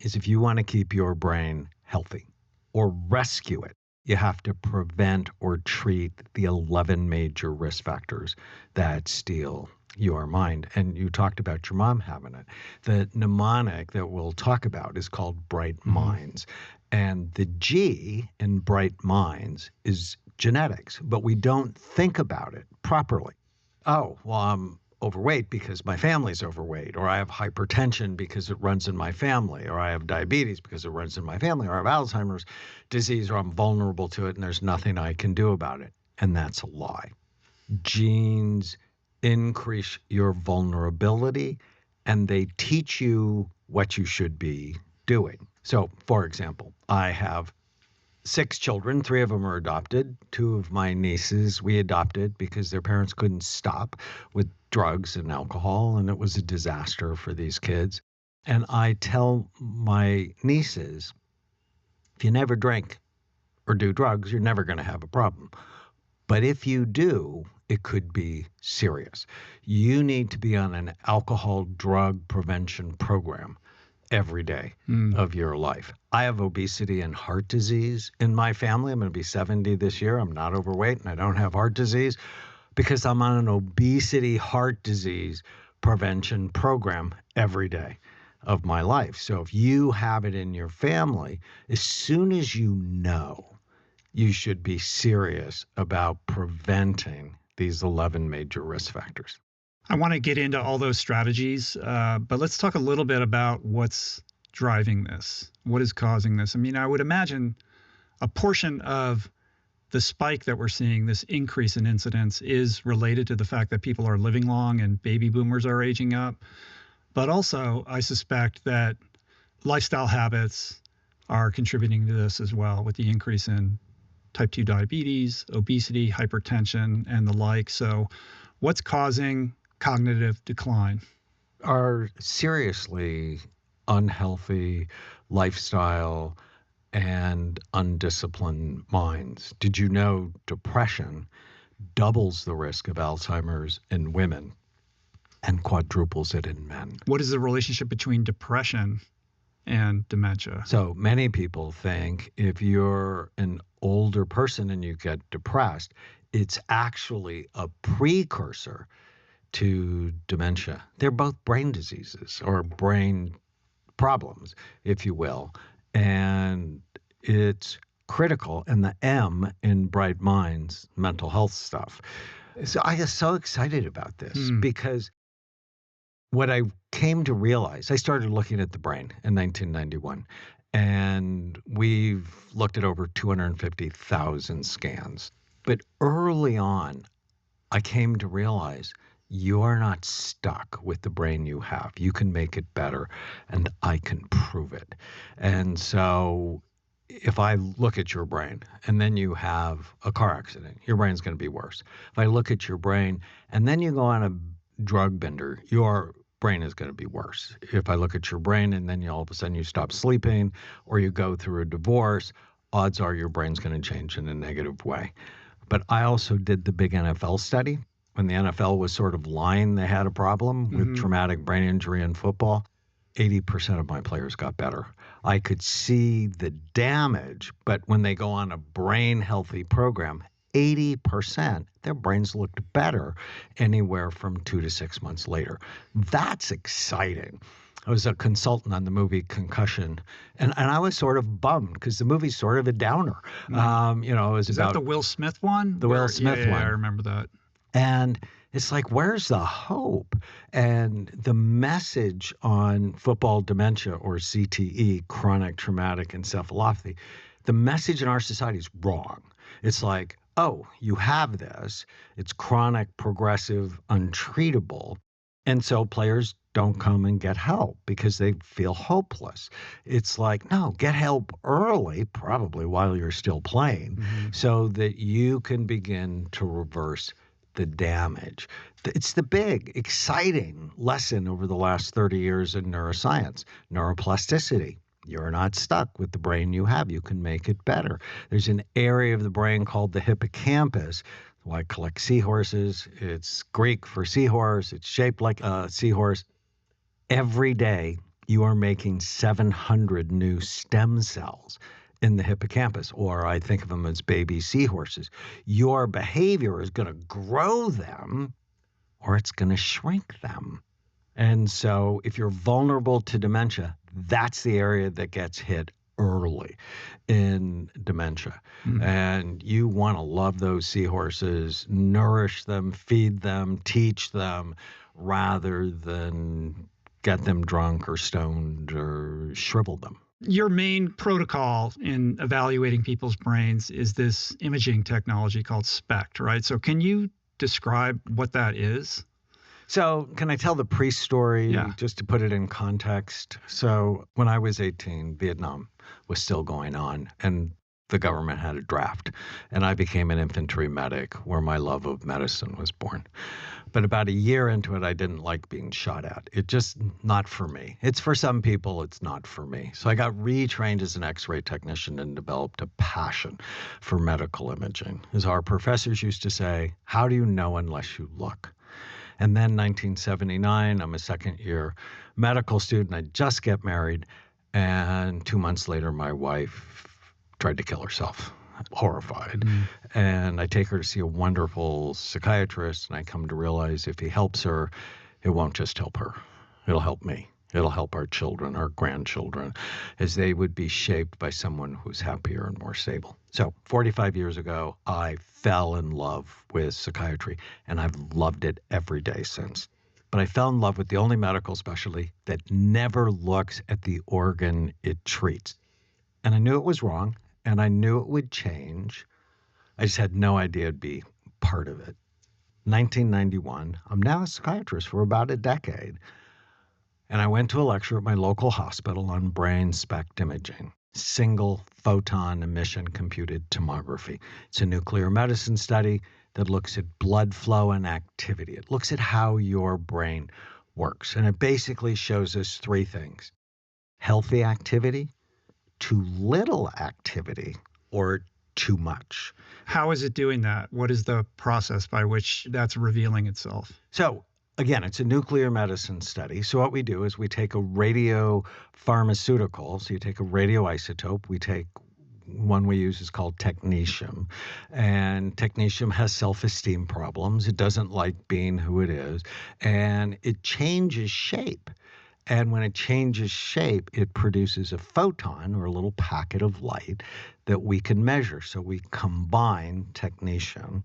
is if you want to keep your brain healthy or rescue it, you have to prevent or treat the 11 major risk factors that steal your mind. And you talked about your mom having it. The mnemonic that we'll talk about is called bright minds. And the G in bright minds is genetics, but we don't think about it properly. Oh, well, I'm overweight because my family's overweight, or I have hypertension because it runs in my family, or I have diabetes because it runs in my family, or I have Alzheimer's disease, or I'm vulnerable to it and there's nothing I can do about it. And that's a lie. Genes increase your vulnerability and they teach you what you should be doing. So, for example, I have 6 children. 3 of them are adopted. 2 of my nieces we adopted because their parents couldn't stop with drugs and alcohol, and it was a disaster for these kids. And I tell my nieces, if you never drink or do drugs, you're never going to have a problem. But if you do, it could be serious. You need to be on an alcohol drug prevention program every day of your life. I have obesity and heart disease in my family. I'm going to be 70 this year. I'm not overweight and I don't have heart disease because I'm on an obesity heart disease prevention program every day of my life. So if you have it in your family, as soon as you know, you should be serious about preventing these 11 major risk factors. I want to get into all those strategies, but let's talk a little bit about what's driving this. What is causing this? I mean, I would imagine a portion of the spike that we're seeing, this increase in incidence, is related to the fact that people are living long and baby boomers are aging up. But also, I suspect that lifestyle habits are contributing to this as well, with the increase in type 2 diabetes, obesity, hypertension, and the like. So what's causing cognitive decline? Our seriously unhealthy lifestyle and undisciplined minds. Did you know depression doubles the risk of Alzheimer's in women and quadruples it in men? What is the relationship between depression and dementia? So many people think if you're an older person and you get depressed, it's actually a precursor to dementia. They're both brain diseases or brain problems, if you will. And it's critical. And the M in Bright Minds, mental health stuff. So I get so excited about this because what I came to realize, I started looking at the brain in 1991, and we've looked at over 250,000 scans. But early on, I came to realize you're not stuck with the brain you have. You can make it better, and I can prove it. And so if I look at your brain and then you have a car accident, your brain's going to be worse. If I look at your brain and then you go on a drug bender, your brain is going to be worse. If I look at your brain and then all of a sudden you stop sleeping or you go through a divorce, odds are your brain's going to change in a negative way. But I also did the big NFL study. When the NFL was sort of lying they had a problem with traumatic brain injury in football, 80% of my players got better. I could see the damage, but when they go on a brain healthy program, 80%, their brains looked better anywhere from 2 to 6 months later. That's exciting. I was a consultant on the movie Concussion, and I was sort of bummed because the movie's sort of a downer. It was Is about that the Will Smith one? The Will Smith one. Yeah, I remember that. And it's like, where's the hope? And the message on football dementia, or CTE, chronic traumatic encephalopathy, the message in our society is wrong. It's like, oh, you have this. It's chronic, progressive, untreatable. And so players don't come and get help because they feel hopeless. It's like, no, get help early, probably while you're still playing, so that you can begin to reverse the damage. It's the big, exciting lesson over the last 30 years in neuroscience, neuroplasticity. You're not stuck with the brain you have. You can make it better. There's an area of the brain called the hippocampus. Why I collect seahorses. It's Greek for seahorse. It's shaped like a seahorse. Every day you are making 700 new stem cells in the hippocampus, or I think of them as baby seahorses. Your behavior is going to grow them or it's going to shrink them. And so if you're vulnerable to dementia, that's the area that gets hit early in dementia. Mm. And you want to love those seahorses, nourish them, feed them, teach them, rather than get them drunk or stoned or shrivel them. Your main protocol in evaluating people's brains is this imaging technology called SPECT, right? So can you describe what that is? So, can I tell the pre-story Yeah. just to put it in context? So, when I was 18, Vietnam was still going on, and the government had a draft, and I became an infantry medic where my love of medicine was born. But about a year into it, I didn't like being shot at. It just not for me. It's for some people, it's not for me. So I got retrained as an X-ray technician and developed a passion for medical imaging. As our professors used to say, how do you know unless you look? And then 1979, I'm a second year medical student. I just get married. And 2 months later, my wife tried to kill herself. Horrified. And I take her to see a wonderful psychiatrist. And I come to realize if he helps her, it won't just help her, it'll help me. It'll help our children, our grandchildren, as they would be shaped by someone who's happier and more stable. So 45 years ago, I fell in love with psychiatry, and I've loved it every day since. But I fell in love with the only medical specialty that never looks at the organ it treats. And I knew it was wrong, and I knew it would change. I just had no idea it'd be part of it. 1991, I'm now a psychiatrist for about a decade. And I went to a lecture at my local hospital on brain SPECT imaging, single photon emission computed tomography. It's a nuclear medicine study that looks at blood flow and activity. It looks at how your brain works. And it basically shows us three things: healthy activity, too little activity, or too much. How is it doing that? What is the process by which that's revealing itself? So again, it's a nuclear medicine study. So what we do is we take a radio pharmaceutical. So you take a radioisotope. We take one we use is called technetium. And technetium has self-esteem problems. It doesn't like being who it is. And it changes shape. And when it changes shape, it produces a photon or a little packet of light that we can measure. So we combine technetium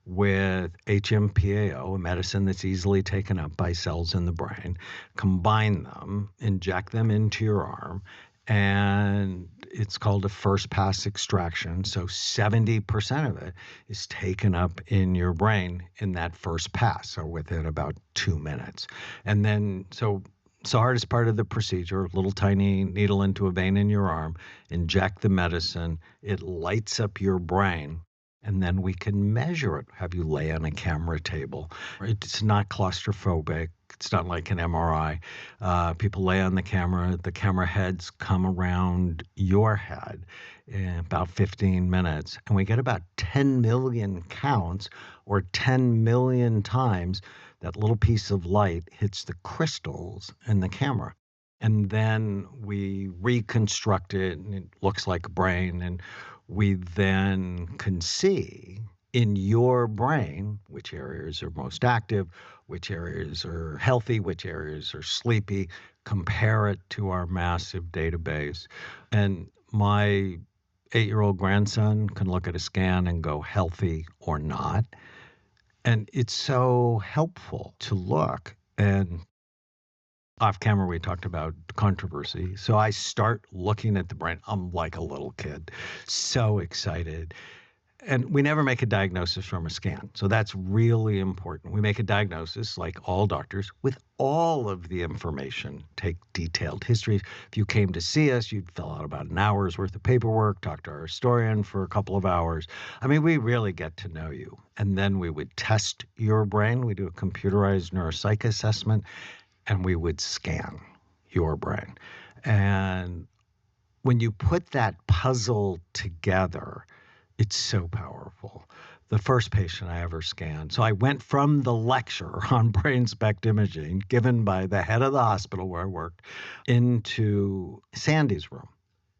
with HMPAO, a medicine that's easily taken up by cells in the brain, combine them, inject them into your arm, and it's called a first pass extraction. So 70% of it is taken up in your brain in that first pass, so within about 2 minutes. And then, so it's the hardest part of the procedure: little tiny needle into a vein in your arm, inject the medicine, it lights up your brain, and then we can measure it. Have you lay on a camera table. It's not claustrophobic. It's not like an MRI. People lay on the camera heads come around your head in about 15 minutes, and we get about 10 million counts, or 10 million times that little piece of light hits the crystals in the camera. And then we reconstruct it, and it looks like a brain. And we then can see in your brain which areas are most active, which areas are healthy, which areas are sleepy, compare it to our massive database. And my 8-year-old grandson can look at a scan and go healthy or not. And it's so helpful to look. And off camera, we talked about controversy. So I start looking at the brain. I'm like a little kid, so excited. And we never make a diagnosis from a scan. So that's really important. We make a diagnosis, like all doctors, with all of the information. Take detailed histories. If you came to see us, you'd fill out about an hour's worth of paperwork, talk to our historian for a couple of hours. I mean, we really get to know you. And then we would test your brain. We do a computerized neuropsych assessment, and we would scan your brain. And when you put that puzzle together, It's so powerful. The first patient I ever scanned. So I went from the lecture on brain SPECT imaging given by the head of the hospital where I worked into Sandy's room.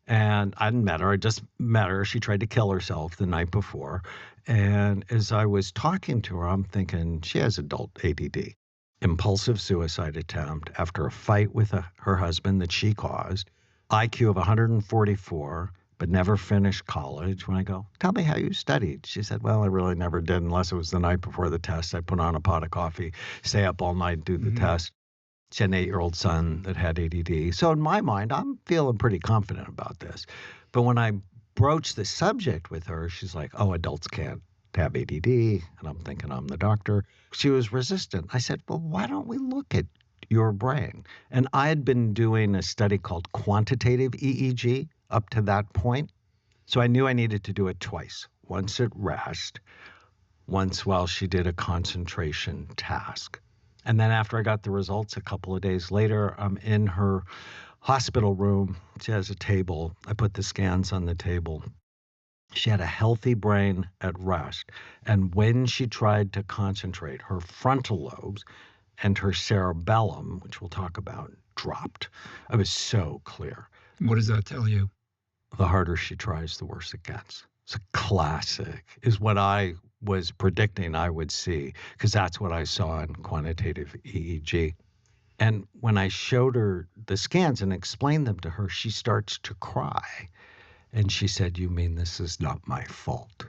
And I hadn't met her. I just met her. She tried to kill herself the night before. And as I was talking to her, I'm thinking she has adult ADD. Impulsive suicide attempt after a fight with her husband that she caused. IQ of 144, but never finished college. When I go, tell me how you studied. She said, well, I really never did unless it was the night before the test. I put on a pot of coffee, stay up all night, do the test. She had an 8-year-old son that had ADD. So in my mind, I'm feeling pretty confident about this. But when I broached the subject with her, she's like, oh, adults can't have ADD. And I'm thinking I'm the doctor. She was resistant. I said, well, why don't we look at your brain? And I had been doing a study called quantitative EEG up to that point. So I knew I needed to do it twice, once at rest, once while she did a concentration task. And then after I got the results a couple of days later, I'm in her hospital room. She has a table. I put the scans on the table. She had a healthy brain at rest. And when she tried to concentrate, her frontal lobes and her cerebellum, which we'll talk about, dropped. It was so clear. What does that tell you? The harder she tries, the worse it gets. It's a classic, is what I was predicting I would see, because that's what I saw in quantitative EEG. And when I showed her the scans and explained them to her, she starts to cry. And she said, you mean this is not my fault?